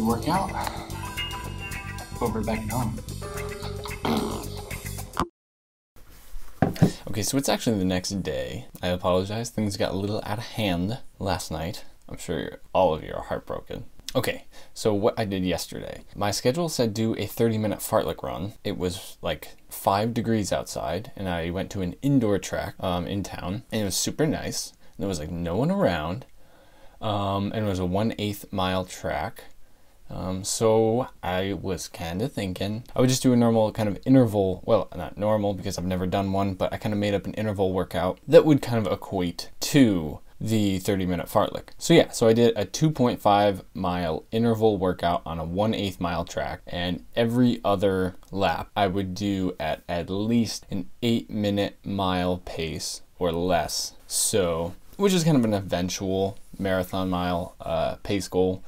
Workout over back at home. Okay, so it's actually the next day. I apologize, things got a little out of hand last night. I'm sure all of you are heartbroken. Okay, so what I did yesterday. My schedule said do a 30-minute fartlek run. It was like 5 degrees outside, and I went to an indoor track in town, and it was super nice. There was like no one around, and it was a 1/8 mile track. So I was kind of thinking I would just do a normal kind of interval, well, not normal because I've never done one, but I kind of made up an interval workout that would kind of equate to the 30-minute fartlek. So yeah, so I did a 2.5 mile interval workout on a 1/8 mile track, and every other lap I would do at least an 8-minute mile pace or less. So, which is kind of an eventual marathon mile pace goal.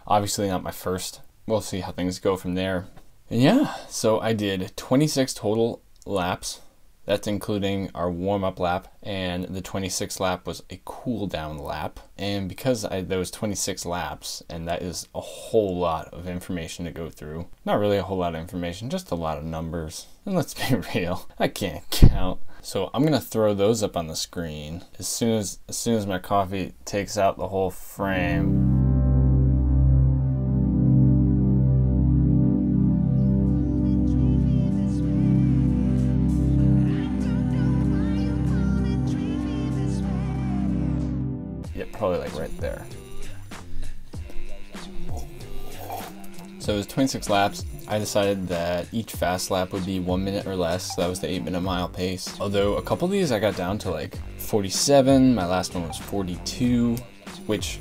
Obviously not my first. We'll see how things go from there. And yeah, so I did 26 total laps. That's including our warm-up lap, and the 26th lap was a cool-down lap. And because there was 26 laps, and that is a whole lot of information to go through. Not really a whole lot of information, just a lot of numbers. And let's be real, I can't count. So I'm gonna throw those up on the screen as soon as my coffee takes out the whole frame. Probably like right there. So it was 26 laps. I decided that each fast lap would be 1 minute or less. So that was the 8-minute mile pace. Although a couple of these I got down to like 47. My last one was 42, which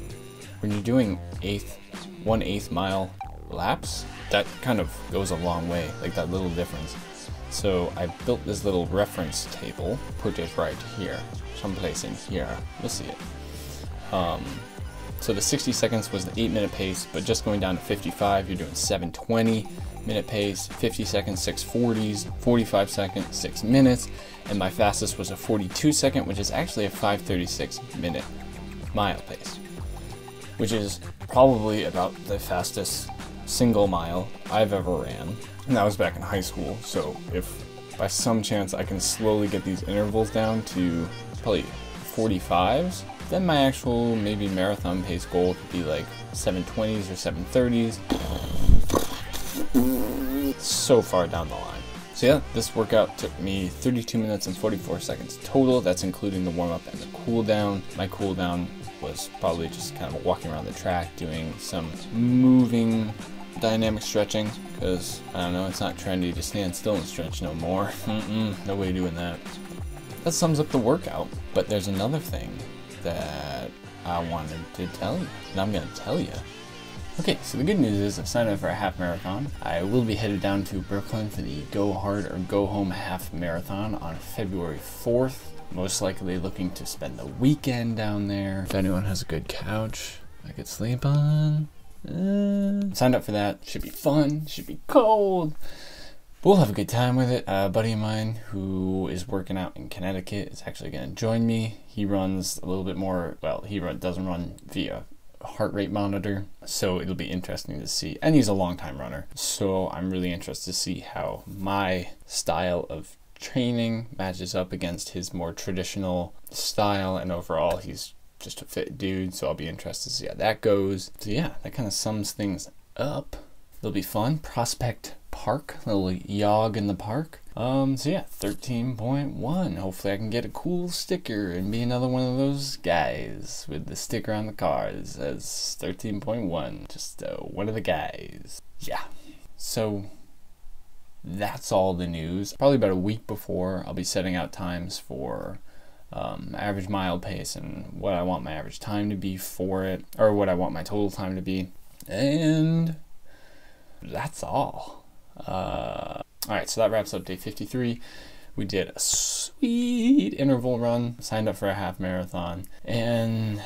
when you're doing 1/8 mile laps, that kind of goes a long way, like that little difference. So I built this little reference table, put it right here, someplace in here. You'll see it. So the 60 seconds was the 8-minute pace, but just going down to 55, you're doing 7:20 minute pace, 50 seconds, 6:40s, 45 seconds, 6 minutes, and my fastest was a 42 second, which is actually a 5:36 minute mile pace, which is probably about the fastest single mile I've ever ran. And that was back in high school. So if by some chance I can slowly get these intervals down to probably 45s, then my actual maybe marathon pace goal could be like 7:20s or 7:30s. So far down the line. So yeah, this workout took me 32 minutes and 44 seconds total. That's including the warm-up and the cool-down. My cool-down was probably just kind of walking around the track, doing some moving dynamic stretching, because I don't know, it's not trendy to stand still and stretch no more. Nobody doing that. That sums up the workout. But there's another thing that I wanted to tell you, and I'm gonna tell you. Okay, so the good news is I've signed up for a half marathon. I will be headed down to Brooklyn for the Go Hard or Go Home half marathon on February 4th. Most likely looking to spend the weekend down there. If anyone has a good couch I could sleep on. Signed up for that. Should be fun, should be cold. We'll have a good time with it. A buddy of mine who is working out in Connecticut is actually going to join me. He runs a little bit more, well, doesn't run via heart rate monitor, so it'll be interesting to see. And he's a long-time runner, so I'm really interested to see how my style of training matches up against his more traditional style, and overall he's just a fit dude, so I'll be interested to see how that goes. So yeah, that kind of sums things up. It'll be fun. Prospect Park, a little jog in the park. So yeah, 13.1. Hopefully I can get a cool sticker and be another one of those guys with the sticker on the car that says 13.1. Just one of the guys. Yeah. So that's all the news. Probably about a week before, I'll be setting out times for average mile pace and what I want my average time to be for it, or what I want my total time to be. And that's all. Alright, so that wraps up day 53. We did a sweet interval run, signed up for a half marathon, and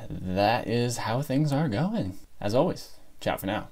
that is how things are going. As always, ciao for now.